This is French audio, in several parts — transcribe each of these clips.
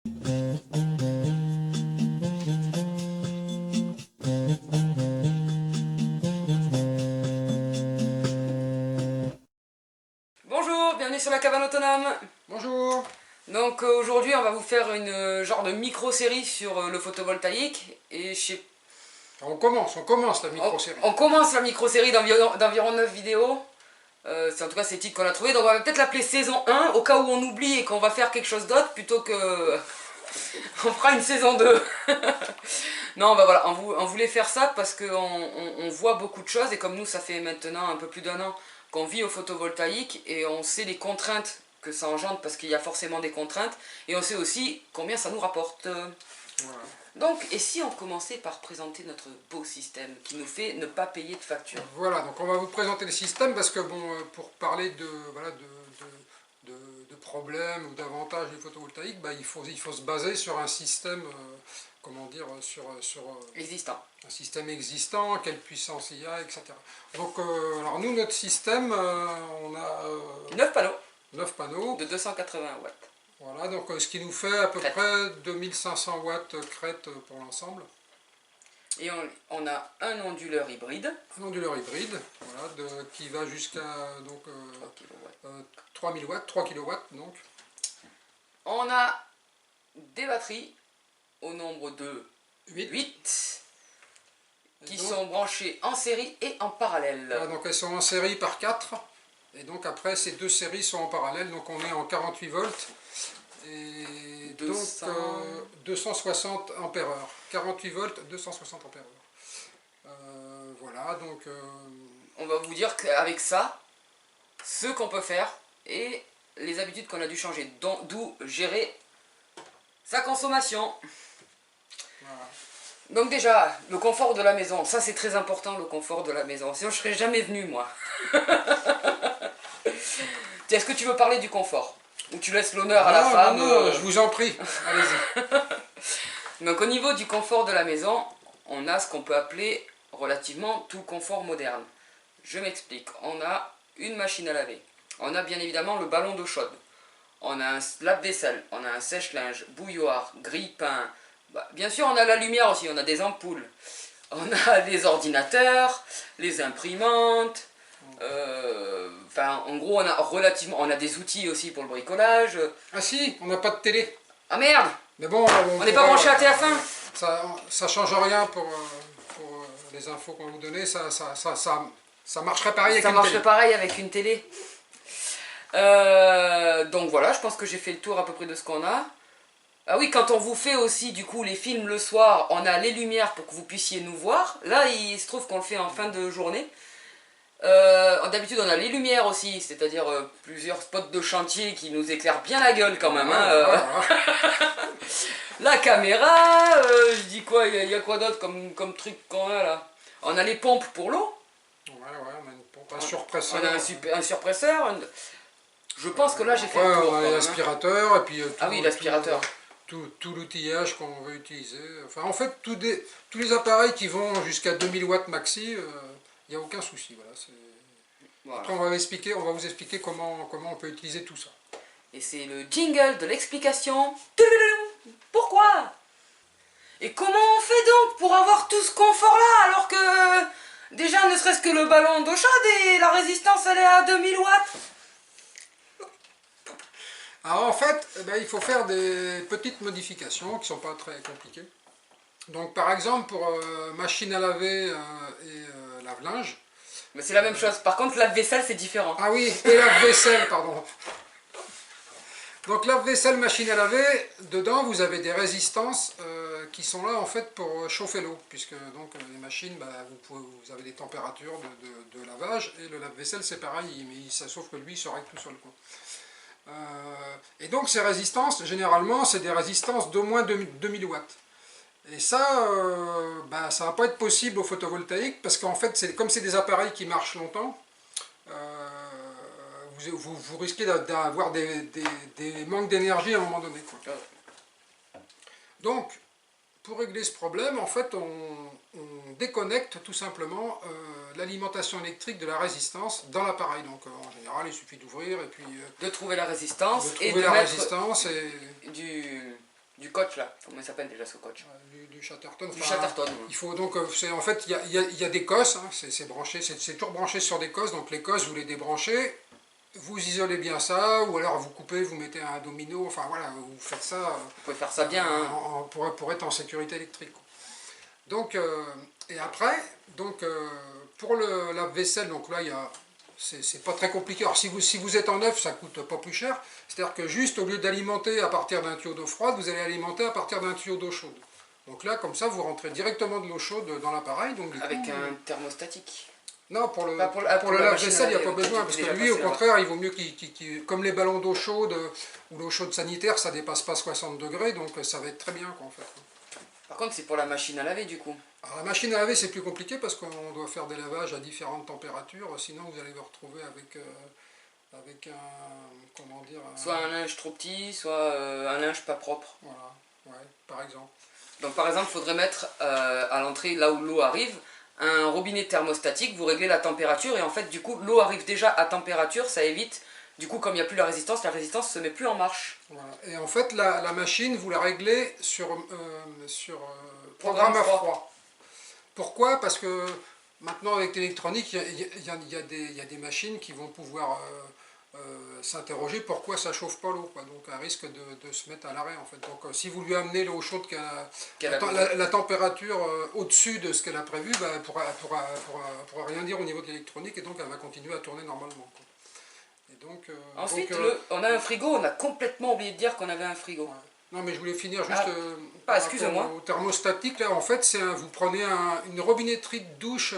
Bonjour, bienvenue sur la cabane autonome. Bonjour. Donc aujourd'hui on va vous faire une genre de micro-série sur le photovoltaïque et On commence la micro-série. on commence la micro-série d'environ 9 vidéos. C'est en tout cas c'est le titre qu'on a trouvé, donc on va peut-être l'appeler saison 1 au cas où on oublie et qu'on va faire quelque chose d'autre plutôt que on fera une saison 2. Non bah voilà, on voulait faire ça parce qu'on voit beaucoup de choses et comme nous ça fait maintenant un peu plus d'1 an qu'on vit au photovoltaïque et on sait les contraintes que ça engendre parce qu'il y a forcément des contraintes et on sait aussi combien ça nous rapporte. Voilà. Donc, et si on commençait par présenter notre beau système qui nous fait ne pas payer de facture? Voilà, donc on va vous présenter le système parce que bon, pour parler de, voilà, de problèmes ou d'avantages du photovoltaïque, bah, il faut se baser sur un système, comment dire, sur Existant. un système existant, quelle puissance il y a, etc. Donc, alors nous, notre système, on a 9 panneaux 9 panneaux. de 280 watts. Voilà, donc ce qui nous fait à peu Crête. près 2500 watts crête pour l'ensemble. Et on a un onduleur hybride. Un onduleur hybride, voilà, qui va jusqu'à 3000 watts, 3 kW donc. On a des batteries au nombre de 8. 8 qui donc, sont branchées en série et en parallèle. Voilà, donc elles sont en série par 4. Et donc après ces deux séries sont en parallèle, donc on est en 48 volts. Et 200... donc 260 ampères-heure. 48 volts, 260 ampères-heure. Voilà, donc... On va vous dire qu'avec ça, ce qu'on peut faire et les habitudes qu'on a dû changer, d'où gérer sa consommation. Voilà. Donc déjà, le confort de la maison, ça c'est très important, le confort de la maison. Sinon je serais jamais venu moi. Est-ce que tu veux parler du confort? Ou tu laisses l'honneur à la femme? Non, je vous en prie, allez-y. Donc au niveau du confort de la maison, on a ce qu'on peut appeler relativement tout confort moderne. Je m'explique, on a une machine à laver, on a bien évidemment le ballon d'eau chaude, on a un lave-vaisselle, on a un sèche-linge, bouilloire, grille-pain, bah, bien sûr on a la lumière aussi, on a des ampoules, on a les ordinateurs, les imprimantes, enfin en gros on a des outils aussi pour le bricolage. Ah si, on n'a pas de télé. Ah merde! Mais bon, On n'est pas branché à TF1. Ça change rien pour les infos qu'on va vous donner, ça marcherait pareil avec une télé. Ça marcherait pareil avec une télé. Donc voilà, je pense que j'ai fait le tour à peu près de ce qu'on a. Ah oui, quand on vous fait aussi du coup les films le soir, on a les lumières pour que vous puissiez nous voir. Là, il se trouve qu'on le fait en fin de journée. D'habitude, on a les lumières aussi, c'est-à-dire plusieurs spots de chantier qui nous éclairent bien la gueule quand même. Hein, La caméra, je dis quoi, il y a quoi d'autre comme truc qu'on a là? On a les pompes pour l'eau. Ouais, on a une pompe, un surpresseur. On a un surpresseur. Je pense que là j'ai fait le tour. On a l'aspirateur et puis ah oui, l'aspirateur. Tout l'outillage qu'on veut utiliser. Enfin, en fait, tous les appareils qui vont jusqu'à 2000 watts maxi, il n'y a aucun souci. Voilà. Après, on va vous expliquer comment on peut utiliser tout ça. Et c'est le jingle de l'explication. Pourquoi? Et comment on fait donc pour avoir tout ce confort-là alors que déjà ne serait-ce que le ballon d'eau chaude et la résistance elle est à 2000 watts? Alors en fait, il faut faire des petites modifications qui ne sont pas très compliquées. Donc par exemple pour machine à laver et lave-linge. Mais c'est la même chose, par contre lave-vaisselle c'est différent. Ah oui, et lave-vaisselle, pardon. Donc lave-vaisselle, machine à laver, dedans vous avez des résistances qui sont là en fait pour chauffer l'eau, puisque donc les machines, vous avez des températures de lavage, et le lave-vaisselle c'est pareil, mais sauf que lui il se règle tout seul, quoi. Et donc ces résistances, généralement, c'est des résistances d'au moins 2000 watts. Et ça, ça va pas être possible au photovoltaïque, parce qu'en fait, comme c'est des appareils qui marchent longtemps, vous risquez d'avoir des manques d'énergie à un moment donné, quoi. Donc, pour régler ce problème, en fait, on déconnecte tout simplement l'alimentation électrique de la résistance dans l'appareil. Donc, en général, il suffit d'ouvrir et puis... de trouver la résistance et de mettre du coach là, comment il s'appelle déjà ce coach? Du Chatterton. Du Chatterton. Il faut donc, en fait, il y a des cosses, hein, c'est branché, c'est toujours branché sur des cosses, donc les cosses, vous les débranchez, vous isolez bien ça, ou alors vous coupez, vous mettez un domino, enfin voilà, vous faites ça. Vous pouvez faire ça bien, hein. Pour être en sécurité électrique. Donc, et après, donc, pour le lave-vaisselle, donc là, c'est pas très compliqué. Alors, si vous êtes en neuf, ça coûte pas plus cher. C'est-à-dire que juste, au lieu d'alimenter à partir d'un tuyau d'eau froide, vous allez alimenter à partir d'un tuyau d'eau chaude. Donc là, comme ça, vous rentrez directement de l'eau chaude dans l'appareil. Avec un thermostatique. Non, pour le la lave-vaisselle, il n'y a pas besoin, parce que lui, au contraire, hein. il vaut mieux comme les ballons d'eau chaude ou l'eau chaude sanitaire, ça dépasse pas 60 degrés, donc ça va être très bien, quoi, en fait. Par contre, c'est pour la machine à laver, du coup. Alors, la machine à laver, c'est plus compliqué, parce qu'on doit faire des lavages à différentes températures, sinon vous allez vous retrouver avec un, comment dire... Soit un linge trop petit, soit un linge pas propre. Voilà, ouais, par exemple. Donc par exemple, il faudrait mettre à l'entrée, là où l'eau arrive, un robinet thermostatique, vous réglez la température et en fait du coup l'eau arrive déjà à température, ça évite, du coup comme il n'y a plus la résistance se met plus en marche. Voilà. Et en fait la machine vous la réglez sur programme à froid. Pourquoi? Parce que maintenant avec l'électronique il y a des machines qui vont pouvoir s'interroger pourquoi ça chauffe pas l'eau, donc elle risque de se mettre à l'arrêt en fait. Donc si vous lui amenez l'eau chaude la température au-dessus de ce qu'elle a prévu, bah, elle pourra rien dire au niveau de l'électronique et donc elle va continuer à tourner normalement, quoi. Et donc, ensuite on a un frigo, on a complètement oublié de dire qu'on avait un frigo. Ouais. Non mais je voulais finir juste excusez-moi. au thermostatique là, en fait vous prenez une robinetterie de douche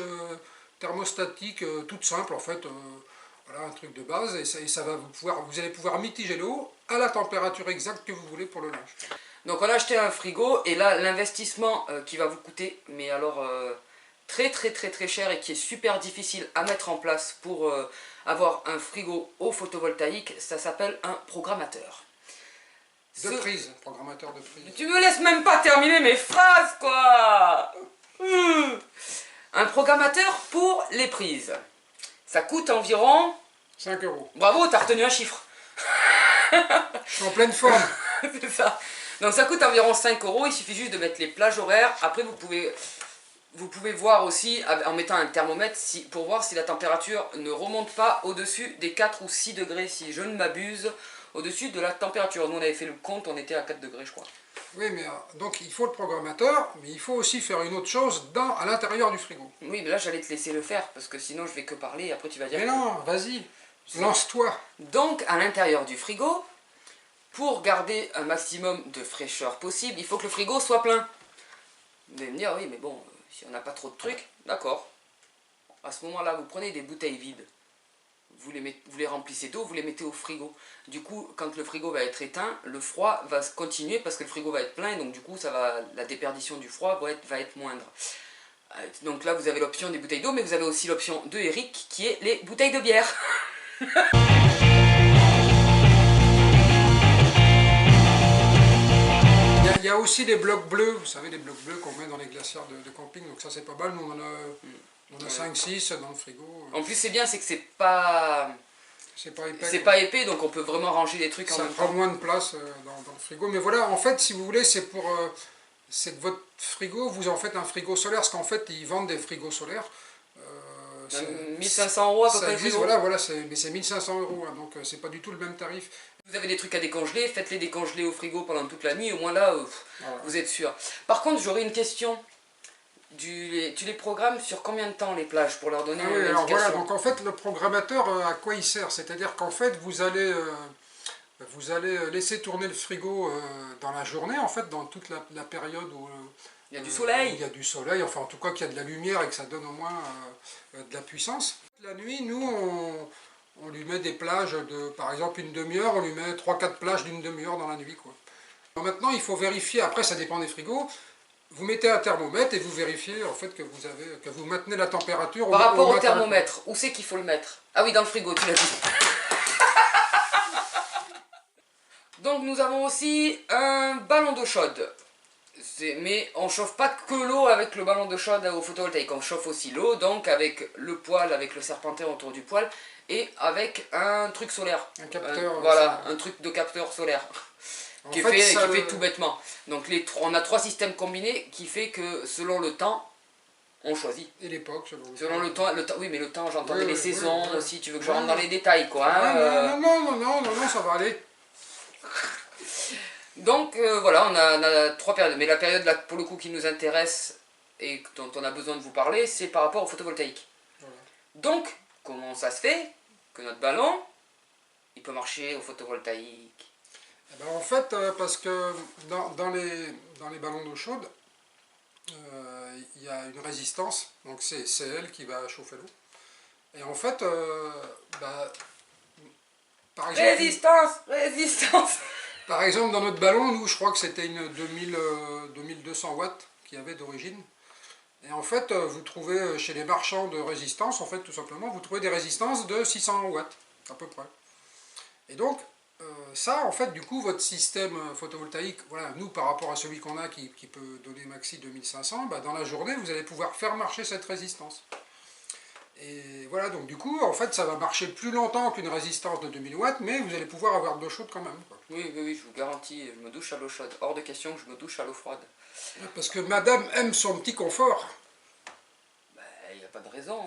thermostatique toute simple en fait. Voilà, un truc de base, et ça va vous allez pouvoir mitiger l'eau à la température exacte que vous voulez pour le linge. Donc on a acheté un frigo, et là l'investissement qui va vous coûter, mais alors très cher, et qui est super difficile à mettre en place pour avoir un frigo au photovoltaïque, ça s'appelle un programmateur. Programmateur de prise. Tu me laisses même pas terminer mes phrases, quoi. Un programmateur pour les prises. Ça coûte environ... 5 €. Bravo, t'as retenu un chiffre. Je suis en pleine forme. C'est ça. Donc ça coûte environ 5 €, il suffit juste de mettre les plages horaires. Après vous pouvez voir aussi en mettant un thermomètre pour voir si la température ne remonte pas au-dessus des 4 ou 6 degrés, si je ne m'abuse, au-dessus de la température. Nous on avait fait le compte, on était à 4 degrés je crois. Oui, mais donc il faut le programmateur, mais il faut aussi faire une autre chose à l'intérieur du frigo. Oui, mais là j'allais te laisser le faire, parce que sinon je vais que parler et après tu vas dire... Mais non, vas-y, lance-toi. Donc à l'intérieur du frigo, pour garder un maximum de fraîcheur possible, il faut que le frigo soit plein. Vous allez me dire, oui mais bon, si on n'a pas trop de trucs, d'accord. À ce moment-là, vous prenez des bouteilles vides, vous les remplissez d'eau, vous les mettez au frigo. Du coup, quand le frigo va être éteint, le froid va continuer parce que le frigo va être plein, et donc du coup, la déperdition du froid va être moindre. Donc là, vous avez l'option des bouteilles d'eau, mais vous avez aussi l'option de Eric, qui est les bouteilles de bière. Il y a aussi des blocs bleus, vous savez, les blocs bleus qu'on met dans les glacières de camping, donc ça c'est pas mal, nous on a 5-6 dans le frigo. En plus c'est bien, c'est que c'est pas épais. C'est pas épais, donc on peut vraiment ranger des trucs en même temps. Ça prend moins de place dans le frigo, mais voilà, en fait, si vous voulez, c'est que votre frigo, vous en faites un frigo solaire, parce qu'en fait, ils vendent des frigos solaires. 1500 € à peu près le frigo. Voilà, mais c'est 1500 €, hein, donc c'est pas du tout le même tarif. Vous avez des trucs à décongeler, faites-les décongeler au frigo pendant toute la nuit, au moins là, voilà. Vous êtes sûr. Par contre, j'aurais une question. Tu les programmes sur combien de temps les plages pour leur donner une indication? Voilà, donc en fait, le programmateur, à quoi il sert? C'est-à-dire qu'en fait, vous allez laisser tourner le frigo dans la journée, en fait, dans toute la période où il y a du soleil. Il y a du soleil, enfin en tout cas qu'il y a de la lumière et que ça donne au moins de la puissance. La nuit, nous, on lui met des plages de, par exemple, une demi-heure, on lui met 3-4 plages d'une demi-heure dans la nuit, quoi. Maintenant, il faut vérifier, après ça dépend des frigos, vous mettez un thermomètre et vous vérifiez en fait que vous maintenez la température. Par rapport au thermomètre, où c'est qu'il faut le mettre? Ah oui, dans le frigo, tu l'as dit. Donc nous avons aussi un ballon d'eau chaude. Mais on chauffe pas que l'eau avec le ballon d'eau chaude au photovoltaïque, on chauffe aussi l'eau, donc avec le poêle, avec le serpentin autour du poêle, et avec un truc solaire. Un capteur. Voilà, un truc de capteur solaire. qui fait tout bêtement. Donc on a 3 systèmes combinés qui fait que selon le temps, on choisit. Et l'époque, selon le temps, oui, mais le temps, j'entendais les saisons aussi, tu veux que je rentre dans les non. détails, quoi. Hein, non, ça va aller. Donc voilà, on a 3 périodes. Mais la période là, pour le coup, qui nous intéresse et dont on a besoin de vous parler, c'est par rapport au photovoltaïque. Voilà. Donc, comment ça se fait que notre ballon, il peut marcher au photovoltaïque? Eh ben, en fait, parce que dans les ballons d'eau chaude, il y a une résistance, donc c'est elle qui va chauffer l'eau. Et en fait, par exemple... Résistance. Par exemple, dans notre ballon, nous, je crois que c'était une 2200 watts qu'il y avait d'origine. Et en fait, vous trouvez chez les marchands de résistance, en fait, tout simplement, vous trouvez des résistances de 600 watts, à peu près. Et donc, ça, en fait, du coup, votre système photovoltaïque, voilà, nous, par rapport à celui qu'on a qui peut donner maxi 2500, dans la journée, vous allez pouvoir faire marcher cette résistance. Et voilà, donc du coup, en fait, ça va marcher plus longtemps qu'une résistance de 2000 watts, mais vous allez pouvoir avoir de l'eau chaude quand même, quoi. Oui, je vous garantis, je me douche à l'eau chaude. Hors de question que je me douche à l'eau froide. Parce que madame aime son petit confort. Il n'y a pas de raison.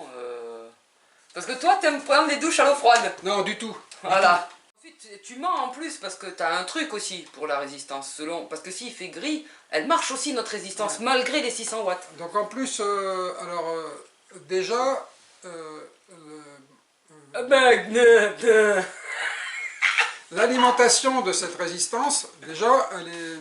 Parce que toi, t'aimes prendre des douches à l'eau froide. Non, du tout. Voilà. Ensuite, tu mens en plus parce que tu as un truc aussi pour la résistance. Parce que s'il fait gris, elle marche aussi notre résistance, ouais, malgré les 600 watts. Donc en plus, déjà... l'alimentation de cette résistance, déjà, elle est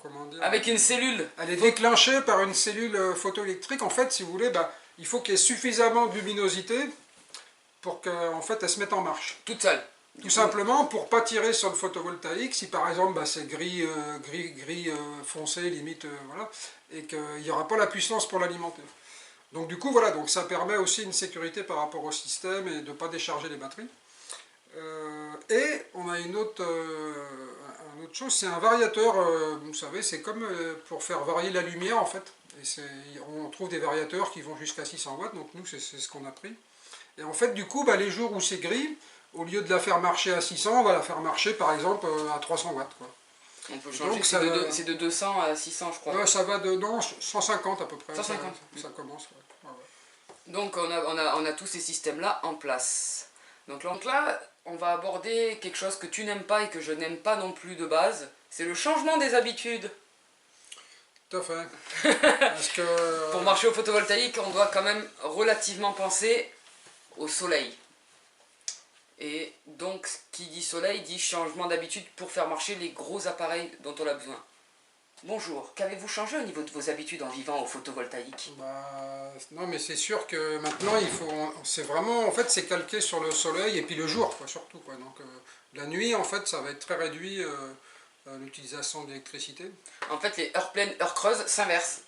comment dire, avec une cellule. Elle est déclenchée par une cellule photoélectrique. En fait, si vous voulez, il faut qu'il y ait suffisamment de luminosité pour qu'en fait, elle se mette en marche. Toute seule. Tout simplement pour ne pas tirer sur le photovoltaïque, si par exemple c'est gris foncé, limite, voilà, et qu'il n'y aura pas la puissance pour l'alimenter. Donc du coup, voilà, donc ça permet aussi une sécurité par rapport au système et de ne pas décharger les batteries. Et on a une autre chose, c'est un variateur, vous savez, c'est comme pour faire varier la lumière en fait. Et on trouve des variateurs qui vont jusqu'à 600 watts, donc nous c'est ce qu'on a pris. Et en fait, du coup, les jours où c'est gris, au lieu de la faire marcher à 600, on va la faire marcher par exemple à 300 watts, quoi. On peut changer, c'est de 200 à 600 je crois. Ouais, ça va de 150 à peu près. 150. Ça commence, ouais. Ouais. Donc on a tous ces systèmes là en place. Donc là, on va aborder quelque chose que tu n'aimes pas et que je n'aime pas non plus de base. C'est le changement des habitudes. Tout à fait. Parce que... Pour marcher au photovoltaïque, on doit quand même relativement penser au soleil. Et donc, qui dit soleil dit changement d'habitude pour faire marcher les gros appareils dont on a besoin. Bonjour, qu'avez-vous changé au niveau de vos habitudes en vivant au photovoltaïque? Non, mais c'est sûr que maintenant, c'est vraiment, en fait, c'est calqué sur le soleil et puis le jour, quoi, surtout, quoi. Donc, la nuit, en fait, ça va être très réduit, l'utilisation d'électricité. En fait, les heures pleines, heures creuses s'inversent.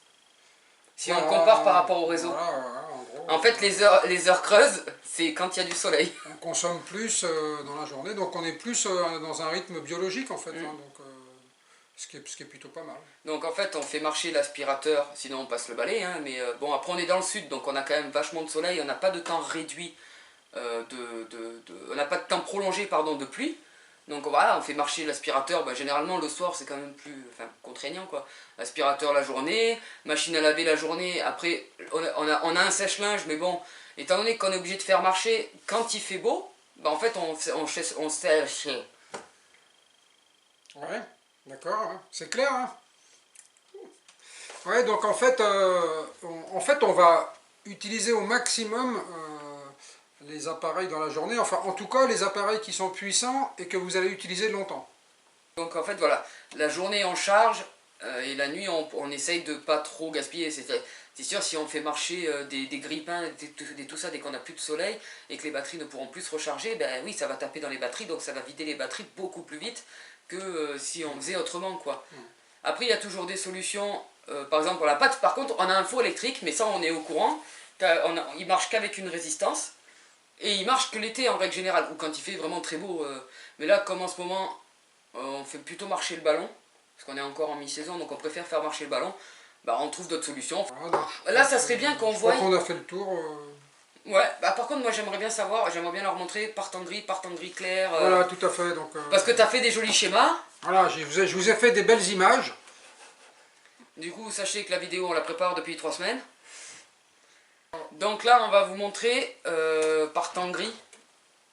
Si on compare par rapport au réseau. Voilà, en gros, en fait, les heures creuses, c'est quand il y a du soleil. On consomme plus dans la journée, donc on est plus dans un rythme biologique, en fait, hein, donc, ce qui est plutôt pas mal. Donc en fait, on fait marcher l'aspirateur, sinon on passe le balai, hein, mais bon, après on est dans le sud, donc on a quand même vachement de soleil, on n'a pas de temps réduit, on n'a pas de temps prolongé, pardon, de pluie. Donc voilà, on fait marcher l'aspirateur, généralement le soir c'est quand même plus contraignant, quoi. Aspirateur la journée, machine à laver la journée, après on a un sèche-linge, mais bon, étant donné qu'on est obligé de faire marcher quand il fait beau, en fait on sèche. Ouais, d'accord, hein. C'est clair, hein. Ouais, donc en fait, on va utiliser au maximum les appareils dans la journée, enfin en tout cas les appareils qui sont puissants et que vous allez utiliser longtemps. Donc en fait voilà, la journée on charge et la nuit on essaye de pas trop gaspiller. C'est sûr, si on fait marcher des grille-pains, tout ça dès qu'on n'a plus de soleil et que les batteries ne pourront plus se recharger, oui ça va taper dans les batteries, donc ça va vider les batteries beaucoup plus vite que si on faisait autrement, quoi. Après il y a toujours des solutions, par exemple par contre on a un four électrique, mais ça on est au courant, il marche qu'avec une résistance. Et il marche que l'été en règle générale, ou quand il fait vraiment très beau. Mais là, comme en ce moment, on fait plutôt marcher le ballon, parce qu'on est encore en mi-saison, donc on préfère faire marcher le ballon, on trouve d'autres solutions. Voilà, là, ça serait bien qu'on voie... Je crois qu'on a fait le tour. Ouais, bah par contre moi j'aimerais bien savoir, j'aimerais bien leur montrer par temps gris clair. Voilà, tout à fait. Donc, Parce que tu as fait des jolis schémas. voilà, je vous ai fait des belles images. Du coup, sachez que la vidéo on la prépare depuis 3 semaines. Donc là on va vous montrer par temps gris.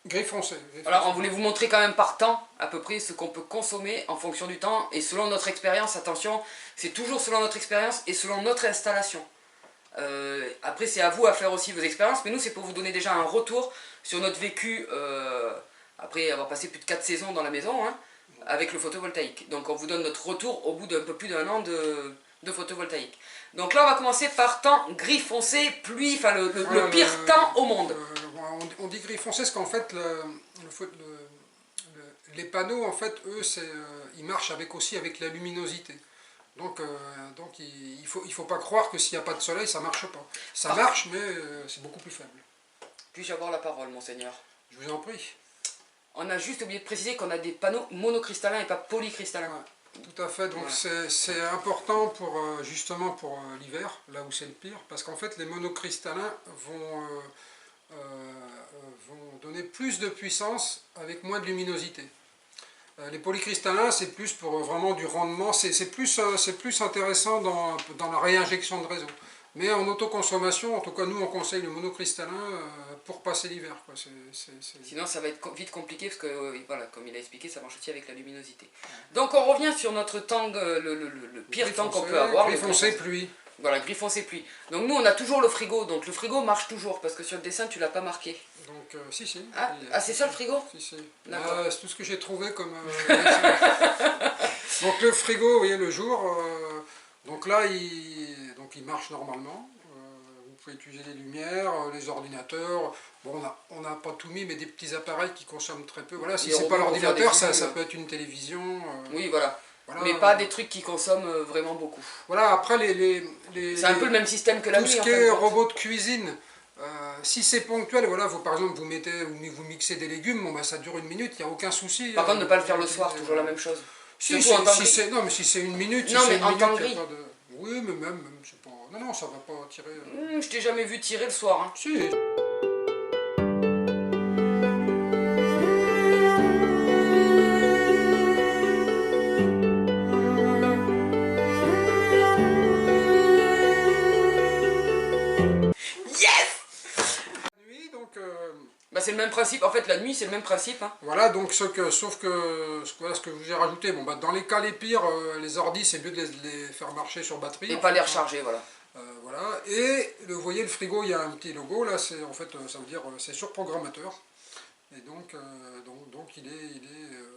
Gris foncé. Alors on voulait vous montrer quand même par temps à peu près ce qu'on peut consommer en fonction du temps et selon notre expérience, attention, c'est toujours selon notre expérience et selon notre installation. Après c'est à vous à faire aussi vos expériences, mais nous c'est pour vous donner déjà un retour sur notre vécu après avoir passé plus de 4 saisons dans la maison hein, avec le photovoltaïque. Donc on vous donne notre retour au bout d'un peu plus d'un an de photovoltaïque. Donc là on va commencer par temps gris foncé, pluie, enfin le pire temps au monde. On dit gris foncé parce qu'en fait les panneaux en fait eux ils marchent aussi avec la luminosité. Donc il faut pas croire que s'il n'y a pas de soleil ça marche pas. Ça marche mais c'est beaucoup plus faible. Puis-je avoir la parole monseigneur? Je vous en prie. On a juste oublié de préciser qu'on a des panneaux monocristallins et pas polycristallins. Ouais, tout à fait, donc c'est important pour justement pour l'hiver, là où c'est le pire, parce qu'en fait les monocristallins vont donner plus de puissance avec moins de luminosité. Les polycristallins c'est plus pour vraiment du rendement, c'est plus intéressant dans la réinjection de réseau. Mais en autoconsommation, en tout cas nous on conseille le monocristallin pour passer l'hiver. Sinon ça va être vite compliqué parce que, voilà, comme il a expliqué, ça marche aussi avec la luminosité. Donc on revient sur notre temps, le pire temps qu'on peut avoir. Gris foncé, pluie. Voilà, gris foncé, pluie. Donc nous on a toujours le frigo, donc le frigo marche toujours parce que sur le dessin tu l'as pas marqué. Donc si. Ah c'est ça le frigo? Si. C'est tout ce que j'ai trouvé comme... Donc le frigo, vous voyez le jour, donc là il marche normalement. Vous pouvez utiliser les lumières, les ordinateurs. Bon, on n'a pas tout mis, mais des petits appareils qui consomment très peu. Voilà, si c'est pas l'ordinateur, ça peut être une télévision. Oui, voilà. Mais pas des trucs qui consomment vraiment beaucoup. Voilà, après c'est un peu le même système que la nuit. Tout ce qui est robot de cuisine, si c'est ponctuel, voilà, par exemple vous mixez des légumes, bon, bah, ça dure 1 minute, il n'y a aucun souci. Par contre, ne pas le faire le soir, toujours la même chose. Non, mais si c'est 1 minute, non, mais en temps gris. Oui, mais même, je sais pas. Non, ça va pas tirer. Je t'ai jamais vu tirer le soir. Hein. Si. Bah c'est le même principe, en fait la nuit c'est le même principe. Hein. Voilà, donc sauf que ce que je vous ai rajouté, bon, bah, dans les cas les pires, les ordis c'est mieux de les faire marcher sur batterie. Et pas les recharger, voilà. Voilà, et vous voyez le frigo, il y a un petit logo, là c'est en fait, ça veut dire c'est sur programmateur. Et donc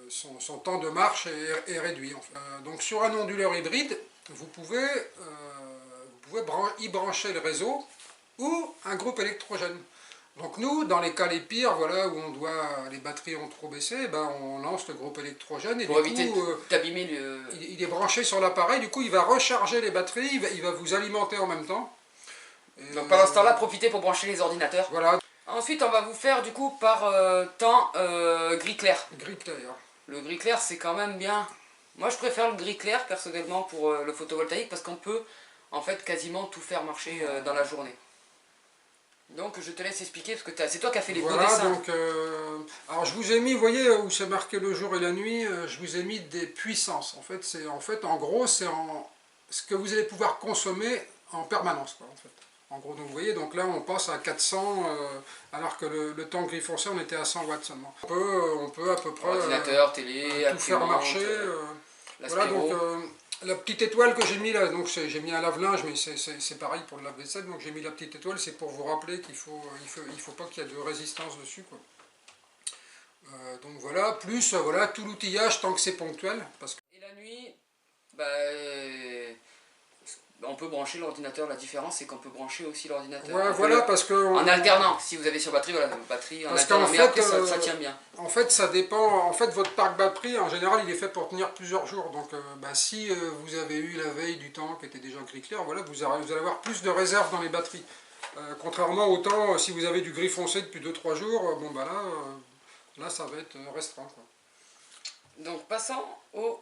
son temps de marche est réduit. En fait. Donc sur un onduleur hybride, vous pouvez y brancher le réseau ou un groupe électrogène. Donc nous, dans les cas les pires, voilà, où les batteries ont trop baissé, ben on lance le groupe électrogène et pour du éviter coup, d'abîmer le... il est branché sur l'appareil, du coup il va recharger les batteries, il va vous alimenter en même temps. Et donc pendant ce temps-là, profitez pour brancher les ordinateurs. Voilà. Ensuite, on va vous faire du coup par temps gris clair. Gris clair. Le gris clair, c'est quand même bien. Moi, je préfère le gris clair personnellement pour le photovoltaïque parce qu'on peut en fait quasiment tout faire marcher dans la journée. Donc je te laisse expliquer parce que c'est toi qui as fait les beaux dessins. Donc, alors je vous ai mis, vous voyez où c'est marqué le jour et la nuit, je vous ai mis des puissances. En fait, en gros, c'est ce que vous allez pouvoir consommer en permanence, quoi, en fait. En gros, donc vous voyez, donc là on passe à 400, alors que le temps gris foncé on était à 100 watts seulement. On peut à peu près ordinateur, télé, tout faire marcher. Voilà, donc la petite étoile que j'ai mis là, donc j'ai mis un lave-linge, mais c'est pareil pour le lave-vaisselle, donc j'ai mis la petite étoile, c'est pour vous rappeler qu'il faut pas qu'il y ait de résistance dessus, quoi. Donc voilà, plus voilà, tout l'outillage tant que c'est ponctuel. Parce que... Et la nuit, bah, on peut brancher l'ordinateur, la différence c'est qu'on peut brancher aussi l'ordinateur. Ouais, voilà, parce que... En alternant, si vous avez sur batterie, voilà, batterie en alternant, mais après ça tient bien. En fait, ça dépend, en fait, votre parc batterie, en général, il est fait pour tenir plusieurs jours, donc bah, si vous avez eu la veille du temps qui était déjà gris clair, voilà, vous allez avoir plus de réserve dans les batteries. Contrairement au temps, si vous avez du gris foncé depuis 2-3 jours, bon bah là ça va être restreint, quoi. Donc passons au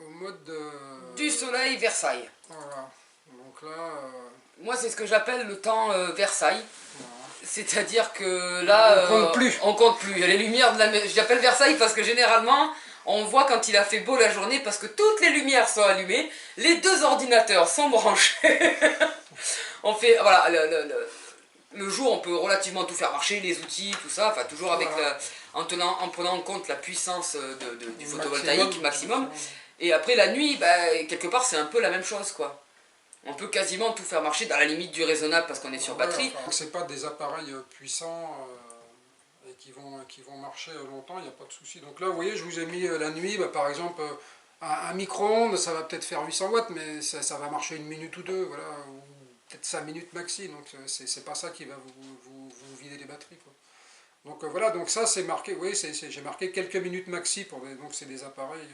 mode du soleil Versailles. Voilà, donc là... Moi c'est ce que j'appelle le temps Versailles. Voilà. C'est-à-dire que là, On compte plus. on compte plus. Il y a les lumières de la maison. J'appelle Versailles parce que généralement, on voit quand il a fait beau la journée parce que toutes les lumières sont allumées, les 2 ordinateurs sont branchés. On fait, voilà, le jour, on peut relativement tout faire marcher, les outils, tout ça, enfin toujours avec Voilà. en prenant en compte la puissance du photovoltaïque Maximum. maximum. Et après la nuit, bah, quelque part, c'est un peu la même chose, quoi. On peut quasiment tout faire marcher dans la limite du raisonnable parce qu'on est sur Ouais, batterie. enfin, c'est pas des appareils puissants et qui vont marcher longtemps, il n'y a pas de souci. Donc là, vous voyez, je vous ai mis la nuit, bah, par exemple, un micro-ondes, ça va peut-être faire 800 watts, mais ça va marcher 1 minute ou 2, voilà, ou peut-être 5 minutes maxi, donc c'est pas ça qui va vous vider les batteries, quoi. Donc voilà, donc ça c'est marqué, oui, j'ai marqué quelques minutes maxi, donc c'est des appareils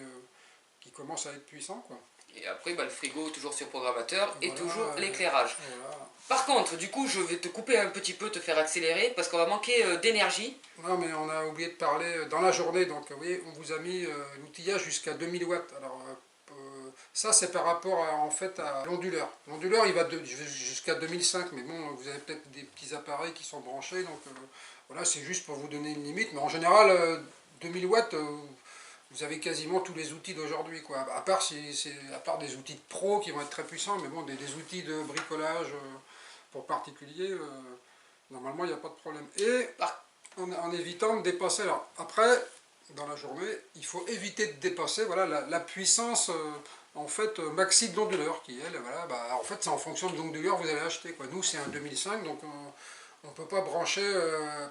qui commencent à être puissants, quoi. Et après, bah, le frigo toujours sur programmateur et Voilà, toujours l'éclairage. voilà. Par contre, du coup, je vais te couper un petit peu, te faire accélérer parce qu'on va manquer d'énergie. Non, mais on a oublié de parler dans la journée, donc oui, on vous a mis l'outillage jusqu'à 2000 watts. Alors, ça, c'est par rapport en fait à l'onduleur. L'onduleur, il va jusqu'à 2005, mais bon, vous avez peut-être des petits appareils qui sont branchés, donc voilà, c'est juste pour vous donner une limite. Mais en général, 2000 watts, vous avez quasiment tous les outils d'aujourd'hui, quoi. À part, à part des outils de pro qui vont être très puissants, mais bon, des outils de bricolage pour particuliers, normalement, il n'y a pas de problème. Et en évitant de dépasser. Alors, après, dans la journée, il faut éviter de dépasser voilà, la puissance en fait maxi de l'onduleur, qui elle, voilà, bah, en fait, c'est en fonction de l'onduleur que vous allez acheter, quoi. Nous, c'est un 2005, donc on ne peut pas brancher,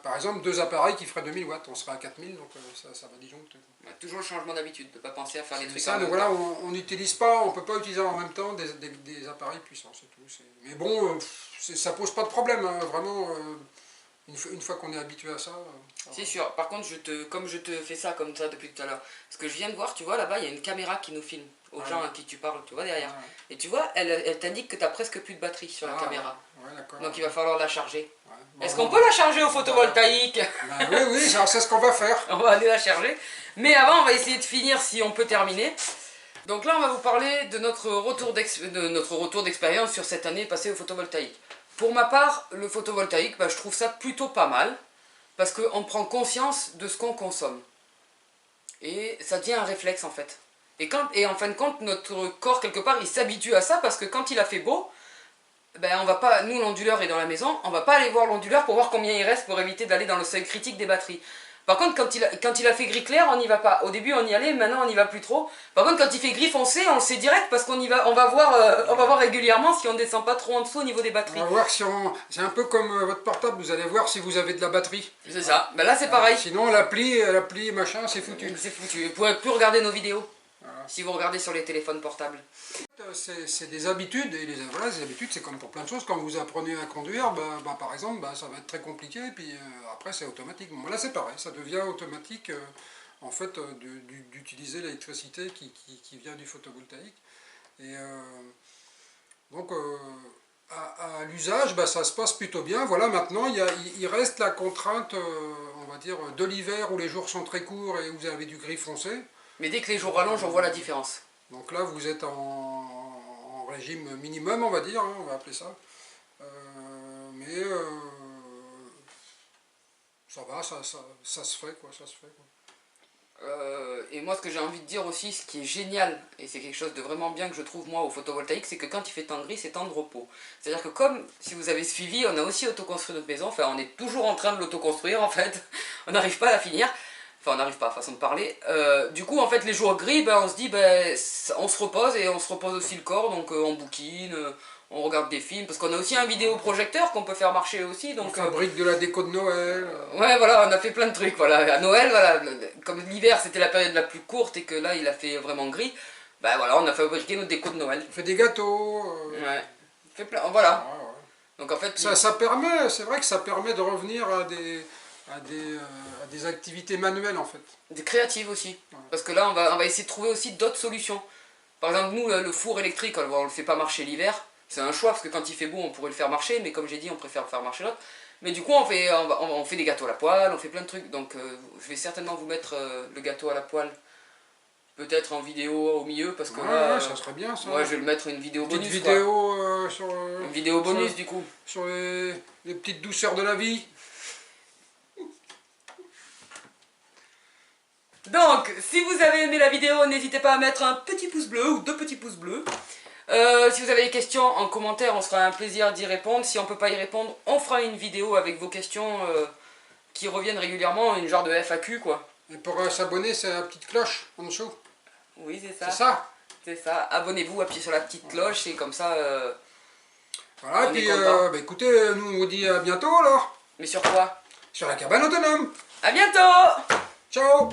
par exemple, 2 appareils qui feraient 2000 watts, on serait à 4000, donc ça va disjoncter. Bah, toujours le changement d'habitude, de ne pas penser à faire les trucs Ça, en donc même voilà, temps. on n'utilise pas, on peut pas utiliser en même temps des appareils puissants, c'est tout. Mais bon, ça pose pas de problème, hein, vraiment. Une fois qu'on est habitué à ça. C'est sûr. Par contre, comme je te fais ça comme ça depuis tout à l'heure, ce que je viens de voir, tu vois, là-bas, il y a une caméra qui nous filme, aux gens à qui tu parles, tu vois, derrière. Et tu vois, elle t'indique que tu as presque plus de batterie sur la caméra. Ouais, Donc il va falloir la charger. ouais. Est-ce qu'on peut la charger au photovoltaïque? Oui, oui, c'est ce qu'on va faire. On va aller la charger. Mais avant, on va essayer de finir si on peut terminer. Donc là, on va vous parler de notre retour d'expérience sur cette année passée au photovoltaïque. Pour ma part, le photovoltaïque, bah, je trouve ça plutôt pas mal, parce qu'on prend conscience de ce qu'on consomme. Et ça devient un réflexe en fait. Et en fin de compte, notre corps, quelque part, il s'habitue à ça, parce que quand il a fait beau, ben on va pas, nous l'onduleur est dans la maison, on va pas aller voir l'onduleur pour voir combien il reste pour éviter d'aller dans le seuil critique des batteries. Par contre, quand il a fait gris clair, on n'y va pas. Au début, on y allait, maintenant, on n'y va plus trop. Par contre, quand il fait gris foncé, on le sait direct parce qu'on y va, on va voir régulièrement si on descend pas trop en dessous au niveau des batteries. On va voir si on... C'est un peu comme votre portable, vous allez voir si vous avez de la batterie. C'est ça. Ben là, c'est pareil. Sinon, l'appli, machin, c'est foutu. C'est foutu. Vous pourrez plus regarder nos vidéos Voilà. si vous regardez sur les téléphones portables. C'est des habitudes, et voilà, les habitudes, c'est comme pour plein de choses. Quand vous apprenez à conduire, par exemple, ça va être très compliqué, et puis après, c'est automatique. Bon, là, c'est pareil, ça devient automatique, en fait, d'utiliser l'électricité qui vient du photovoltaïque. Et donc, à l'usage, ça se passe plutôt bien. Voilà, maintenant, il reste la contrainte, on va dire, de l'hiver, où les jours sont très courts et où vous avez du gris foncé. Mais dès que les jours rallongent, on voit la différence. Donc là, vous êtes en régime minimum, on va dire, hein, on va appeler ça. Mais ça va, ça se fait, quoi, ça se fait, quoi. Et moi, ce que j'ai envie de dire aussi, ce qui est génial, et c'est quelque chose de vraiment bien que je trouve moi au photovoltaïque, c'est que quand il fait temps gris, c'est temps de repos. C'est-à-dire que comme, si vous avez suivi, on a aussi autoconstruit notre maison, enfin on est toujours en train de l'autoconstruire en fait, on n'arrive pas à la finir, enfin on n'arrive pas, façon de parler. Du coup, en fait, les jours gris, on se dit, on se repose, et on se repose aussi le corps, donc on bouquine, on regarde des films, parce qu'on a aussi un vidéoprojecteur qu'on peut faire marcher aussi. Donc, on fabrique de la déco de Noël. Ouais, voilà, on a fait plein de trucs. Voilà. À Noël, voilà, comme l'hiver c'était la période la plus courte et que là il a fait vraiment gris, voilà, on a fabriqué notre déco de Noël. On fait des gâteaux. Ouais, on fait plein, voilà. Ouais, ouais. Donc en fait, Ça permet, c'est vrai que ça permet de revenir à des activités manuelles en fait. des créatives aussi. Ouais. Parce que là, on va essayer de trouver aussi d'autres solutions. Par exemple, nous, le four électrique, on le fait pas marcher l'hiver. C'est un choix, parce que quand il fait beau, on pourrait le faire marcher, mais comme j'ai dit, on préfère faire marcher l'autre. Mais du coup, on fait des gâteaux à la poêle, on fait plein de trucs. Donc, je vais certainement vous mettre le gâteau à la poêle peut-être en vidéo au milieu, parce que Ouais, là, ouais, ça serait bien ça. moi je vais le mettre une vidéo Petite bonus. vidéo sur, Une vidéo bonus sur, du coup. sur les petites douceurs de la vie. Donc, si vous avez aimé la vidéo, n'hésitez pas à mettre un petit pouce bleu ou 2 petits pouces bleus. Si vous avez des questions en commentaire, on sera un plaisir d'y répondre. Si on peut pas y répondre, on fera une vidéo avec vos questions qui reviennent régulièrement, une genre de FAQ quoi. Et pour s'abonner, c'est la petite cloche en dessous. Oui, c'est ça. C'est ça. C'est ça. Abonnez-vous, appuyez sur la petite cloche et comme ça. Voilà, On et est puis content. bah, écoutez, nous on vous dit à bientôt alors. Mais sur quoi? Sur la cabane autonome. À bientôt! Ciao.